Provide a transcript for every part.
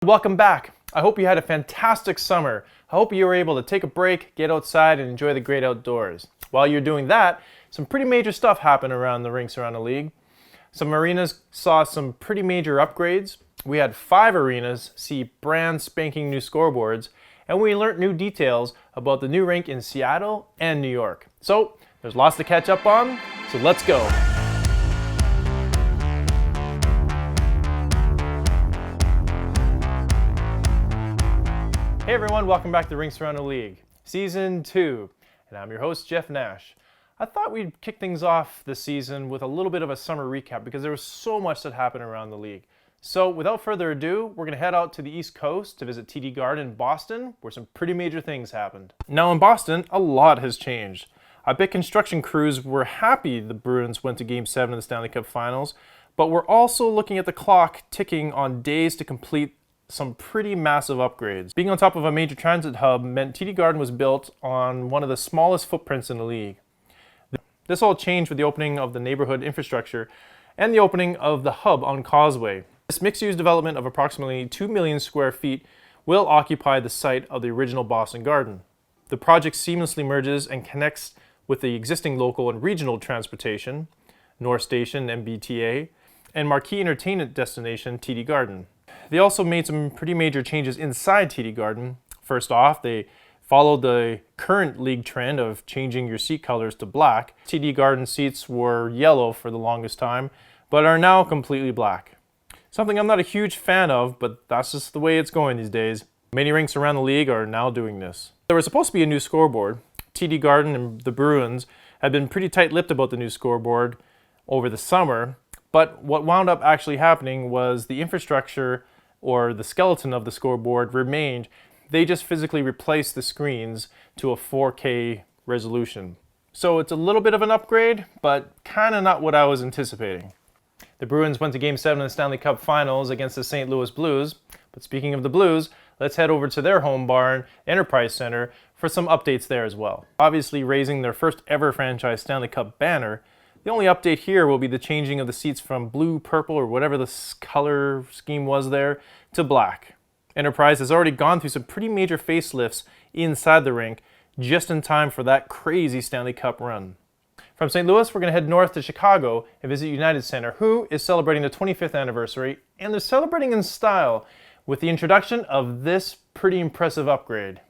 Welcome back. I hope you had a fantastic summer. I hope you were able to take a break, get outside, and enjoy the great outdoors. While you're doing that, some pretty major stuff happened around the rinks around the league. Some arenas saw some pretty major upgrades. We had 5 arenas see brand spanking new scoreboards, and we learned new details about the new rink in Seattle and New York. So there's lots to catch up on, so let's go. Hey everyone, welcome back to Rinks Around the League, Season 2, and I'm your host, Jeff Nash. I thought we'd kick things off this season with a little bit of a summer recap because there was so much that happened around the league. So without further ado, we're going to head out to the East Coast to visit TD Garden in Boston, where some pretty major things happened. Now in Boston, a lot has changed. I bet construction crews were happy the Bruins went to Game 7 of the Stanley Cup Finals, but we're also looking at the clock ticking on days to complete some pretty massive upgrades. Being on top of a major transit hub meant TD Garden was built on one of the smallest footprints in the league. This all changed with the opening of the neighborhood infrastructure and the opening of the hub on Causeway. This mixed-use development of approximately 2 million square feet will occupy the site of the original Boston Garden. The project seamlessly merges and connects with the existing local and regional transportation, North Station, MBTA, and marquee entertainment destination, TD Garden. They also made some pretty major changes inside TD Garden. First off, they followed the current league trend of changing your seat colors to black. TD Garden seats were yellow for the longest time, but are now completely black. Something I'm not a huge fan of, but that's just the way it's going these days. Many rinks around the league are now doing this. There was supposed to be a new scoreboard. TD Garden and the Bruins had been pretty tight-lipped about the new scoreboard over the summer, but what wound up actually happening was the infrastructure or the skeleton of the scoreboard remained. They just physically replaced the screens to a 4K resolution. So it's a little bit of an upgrade, but kind of not what I was anticipating. The Bruins went to Game 7 of the Stanley Cup Finals against the St. Louis Blues. But speaking of the Blues, let's head over to their home barn, Enterprise Center, for some updates there as well. Obviously raising their first ever franchise Stanley Cup banner. The only update here will be the changing of the seats from blue, purple, or whatever the color scheme was there, to black. Enterprise has already gone through some pretty major facelifts inside the rink, just in time for that crazy Stanley Cup run. From St. Louis, we're going to head north to Chicago and visit United Center, who is celebrating the 25th anniversary, and they're celebrating in style with the introduction of this pretty impressive upgrade.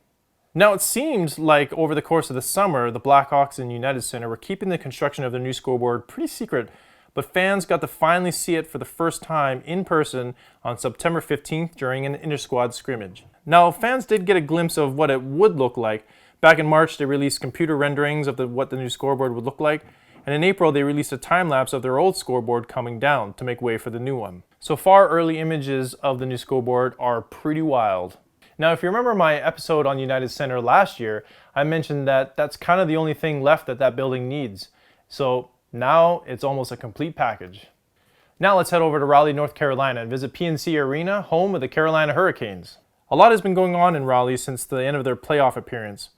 Now, it seems like over the course of the summer, the Blackhawks and United Center were keeping the construction of their new scoreboard pretty secret, but fans got to finally see it for the first time in person on September 15th during an inter-squad scrimmage. Now, fans did get a glimpse of what it would look like. Back in March, they released computer renderings of what the new scoreboard would look like, and in April, they released a time-lapse of their old scoreboard coming down to make way for the new one. So far, early images of the new scoreboard are pretty wild. Now, if you remember my episode on United Center last year, I mentioned that that's kind of the only thing left that building needs. So now it's almost a complete package. Now let's head over to Raleigh, North Carolina and visit PNC Arena, home of the Carolina Hurricanes. A lot has been going on in Raleigh since the end of their playoff appearance.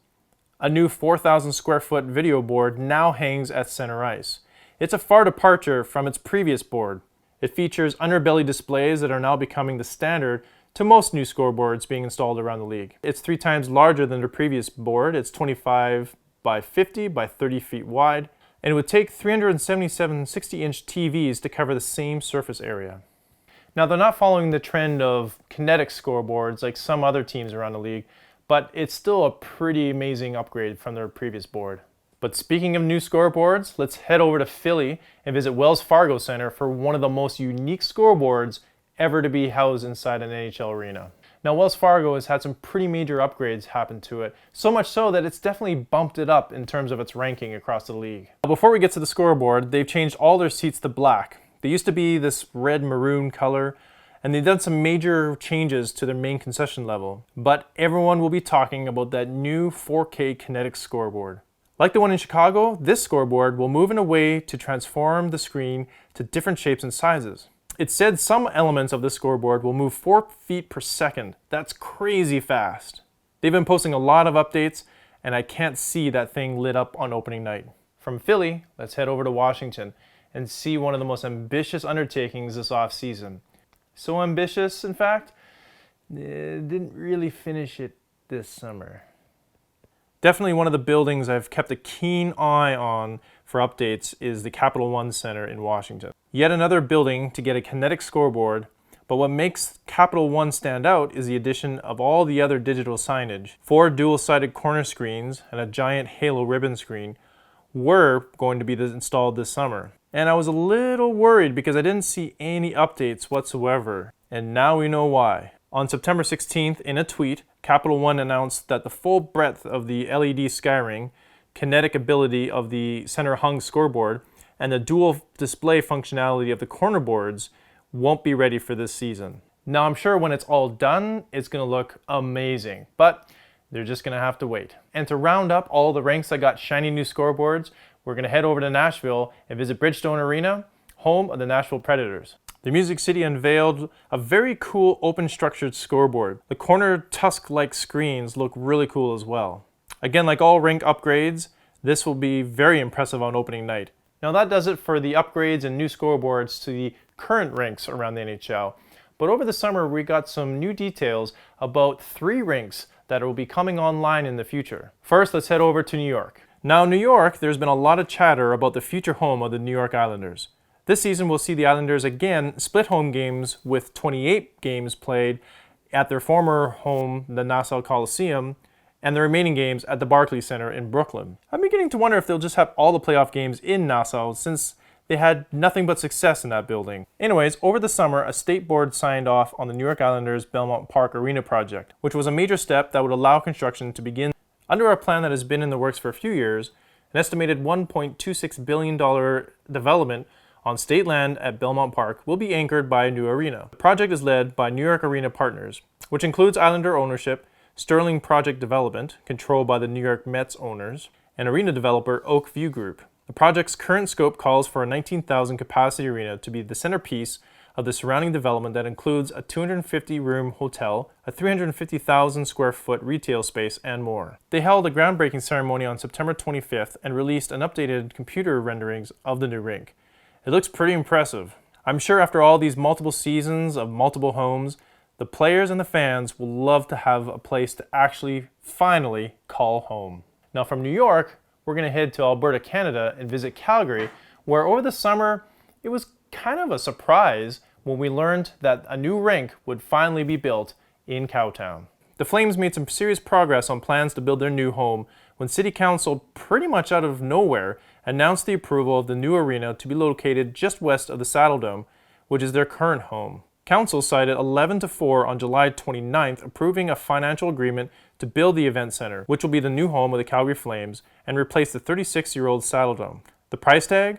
A new 4,000 square foot video board now hangs at center ice. It's a far departure from its previous board. It features underbelly displays that are now becoming the standard to most new scoreboards being installed around the league. It's 3 times larger than their previous board. It's 25 by 50 by 30 feet wide, and it would take 377 60-inch TVs to cover the same surface area. Now, they're not following the trend of kinetic scoreboards like some other teams around the league, but it's still a pretty amazing upgrade from their previous board. But speaking of new scoreboards, let's head over to Philly and visit Wells Fargo Center for one of the most unique scoreboards ever to be housed inside an NHL arena. Now, Wells Fargo has had some pretty major upgrades happen to it, so much so that it's definitely bumped it up in terms of its ranking across the league. Before we get to the scoreboard, they've changed all their seats to black. They used to be this red maroon color, and they've done some major changes to their main concession level. But everyone will be talking about that new 4K kinetic scoreboard. Like the one in Chicago, this scoreboard will move in a way to transform the screen to different shapes and sizes. It said some elements of the scoreboard will move 4 feet per second. That's crazy fast. They've been posting a lot of updates, and I can't see that thing lit up on opening night. From Philly, let's head over to Washington and see one of the most ambitious undertakings this off-season. So ambitious, in fact, didn't really finish it this summer. Definitely one of the buildings I've kept a keen eye on for updates is the Capital One Center in Washington. Yet another building to get a kinetic scoreboard, but what makes Capital One stand out is the addition of all the other digital signage. 4 dual-sided corner screens and a giant halo ribbon screen were going to be installed this summer. And I was a little worried because I didn't see any updates whatsoever. And now we know why. On September 16th, in a tweet, Capital One announced that the full breadth of the LED skyring, kinetic ability of the center hung scoreboard, and the dual display functionality of the corner boards won't be ready for this season. Now I'm sure when it's all done, it's going to look amazing, but they're just going to have to wait. And to round up all the rinks that got shiny new scoreboards, we're going to head over to Nashville and visit Bridgestone Arena, home of the Nashville Predators. The Music City unveiled a very cool open structured scoreboard. The corner tusk-like screens look really cool as well. Again, like all rink upgrades, this will be very impressive on opening night. Now that does it for the upgrades and new scoreboards to the current rinks around the NHL. But over the summer we got some new details about 3 rinks that will be coming online in the future. First, let's head over to New York. Now New York, there's been a lot of chatter about the future home of the New York Islanders. This season we'll see the Islanders again split home games with 28 games played at their former home, the Nassau Coliseum, and the remaining games at the Barclays Center in Brooklyn. I'm beginning to wonder if they'll just have all the playoff games in Nassau since they had nothing but success in that building. Anyways, over the summer, a state board signed off on the New York Islanders Belmont Park Arena project, which was a major step that would allow construction to begin. Under a plan that has been in the works for a few years, an estimated $1.26 billion development on state land at Belmont Park will be anchored by a new arena. The project is led by New York Arena Partners, which includes Islander ownership, Sterling Project Development, controlled by the New York Mets owners, and arena developer Oak View Group. The project's current scope calls for a 19,000 capacity arena to be the centerpiece of the surrounding development that includes a 250-room hotel, a 350,000 square foot retail space, and more. They held a groundbreaking ceremony on September 25th and released an updated computer renderings of the new rink. It looks pretty impressive. I'm sure after all these multiple seasons of multiple homes, the players and the fans will love to have a place to actually finally call home. Now from New York, we're going to head to Alberta, Canada and visit Calgary, where over the summer it was kind of a surprise when we learned that a new rink would finally be built in Cowtown. The Flames made some serious progress on plans to build their new home when City Council, pretty much out of nowhere, announced the approval of the new arena to be located just west of the Saddledome, which is their current home. Council cited 11-4 on July 29th, approving a financial agreement to build the event center, which will be the new home of the Calgary Flames and replace the 36-year-old Saddledome. The price tag?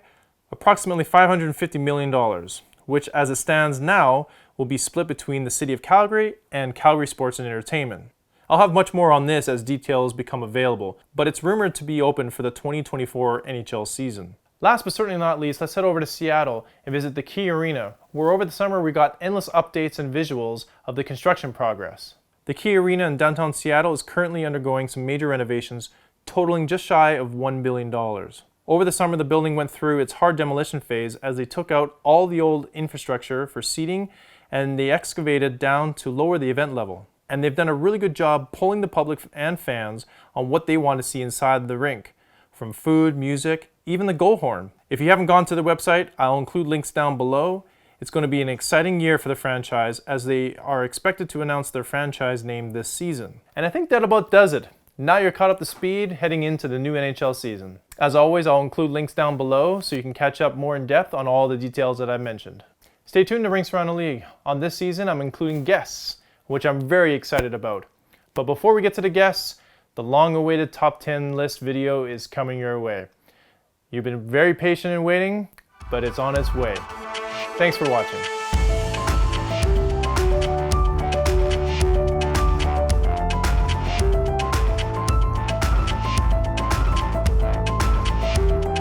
Approximately $550 million, which as it stands now will be split between the City of Calgary and Calgary Sports and Entertainment. I'll have much more on this as details become available, but it's rumored to be open for the 2024 NHL season. Last but certainly not least, let's head over to Seattle and visit the Key Arena, where over the summer we got endless updates and visuals of the construction progress. The Key Arena in downtown Seattle is currently undergoing some major renovations, totaling just shy of $1 billion. Over the summer, the building went through its hard demolition phase as they took out all the old infrastructure for seating and they excavated down to lower the event level. And they've done a really good job pulling the public and fans on what they want to see inside the rink, from food, music, even the goal horn. If you haven't gone to the website, I'll include links down below. It's going to be an exciting year for the franchise as they are expected to announce their franchise name this season. And I think that about does it. Now you're caught up to speed heading into the new NHL season. As always, I'll include links down below so you can catch up more in depth on all the details that I've mentioned. Stay tuned to Rinks Around the League. On this season, I'm including guests, which I'm very excited about. But before we get to the guests, the long-awaited top 10 list video is coming your way. You've been very patient in waiting, but it's on its way. Thanks for watching.